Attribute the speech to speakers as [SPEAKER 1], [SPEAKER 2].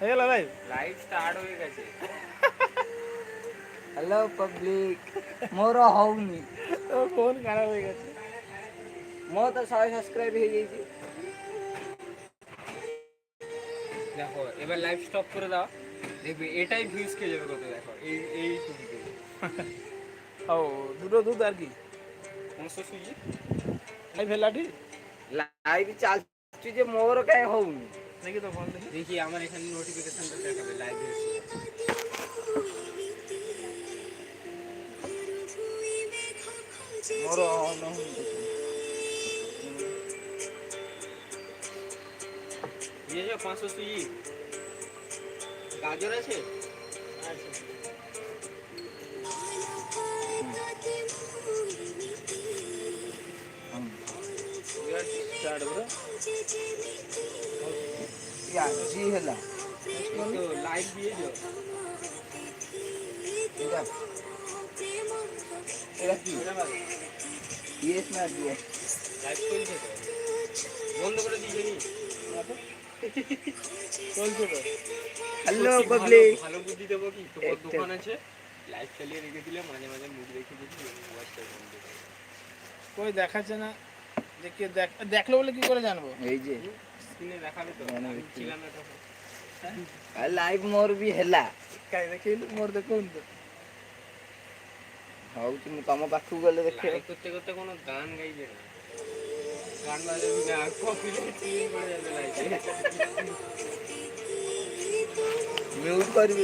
[SPEAKER 1] ହେଇଗଲା live.
[SPEAKER 2] Live start হয়ে গেছে।
[SPEAKER 3] হ্যালো পব্লিক, ମୋର ହଉନି।
[SPEAKER 1] ତୋ ଫୋନ ଖରାପ ହେଇଗেছে।
[SPEAKER 3] ମୋ ତ 100 ସବସ୍କ୍ରାଇବ ହେଇଯାଇଛି।
[SPEAKER 2] দেখো এবার লাইভ স্টপ করে দাও, দেখবি এটাই ভিউজ খেয়ে যাবে কত। দেখো এই টুকুতে
[SPEAKER 1] ହଉ ଦୂର ଦୂର আর কি
[SPEAKER 2] 500 সুজি।
[SPEAKER 1] ଲାଇଭ ହେଲାଠି
[SPEAKER 3] ଲାଇଭ ଚାଲୁଛି ଯେ ମୋର କାଇଁ ହଉନି।
[SPEAKER 1] দেখি তো ফোন দেখি।
[SPEAKER 2] দেখি আমার এখানে নোটিফিকেশনটা দেখাবে লাইভ এসে।
[SPEAKER 3] ମୋର ଅନ୍ ହଉନି କିଛି।
[SPEAKER 2] দিয়েছো 500 সুজি? গাজর আছে?
[SPEAKER 1] ଷ୍ଟାର୍ଟ ପୁରା
[SPEAKER 3] ଆଜି ହେଲା
[SPEAKER 2] তো লাইভ দিয়েছো?
[SPEAKER 3] এটা এটা কি ইয়েস না ইয়েস
[SPEAKER 2] লাইভ চলছে তো, বন্ধ করে দিয়েছো নি?
[SPEAKER 1] চলছে তো।
[SPEAKER 3] হ্যালো
[SPEAKER 2] সত্যি
[SPEAKER 3] পাবলিক।
[SPEAKER 2] ভালো বুদ্ধি দেবো কি, তোমার দোকান আছে, লাইভ চালিয়ে রেখে দিলে মাঝে মাঝে মুখ রেখে দিবি,
[SPEAKER 1] কই দেখাচ্ছে না, দেখি দেখলো বলে কি করে জানবো?
[SPEAKER 3] এই যে
[SPEAKER 2] স্ক্রিনে দেখাবে তো, আমি ছিলাম না তখন।
[SPEAKER 3] ଲାଇଭ ମୋର ବି ହେଲା।
[SPEAKER 1] କାଇଁ ଦେଖେଇଲୁ, ମୋର ଦେଖଉନି ତ।
[SPEAKER 3] ହଉଛି ମୁଁ ତମ ପାଖକୁ ଗଲେ ଦେଖିବ।
[SPEAKER 2] লাইভ করতে করতে কোনো গান গাইবে না, গান বাজাবি না, কপিরাইট ক্লেম করে যাবে লাইভে।
[SPEAKER 3] মিউট କରିବି।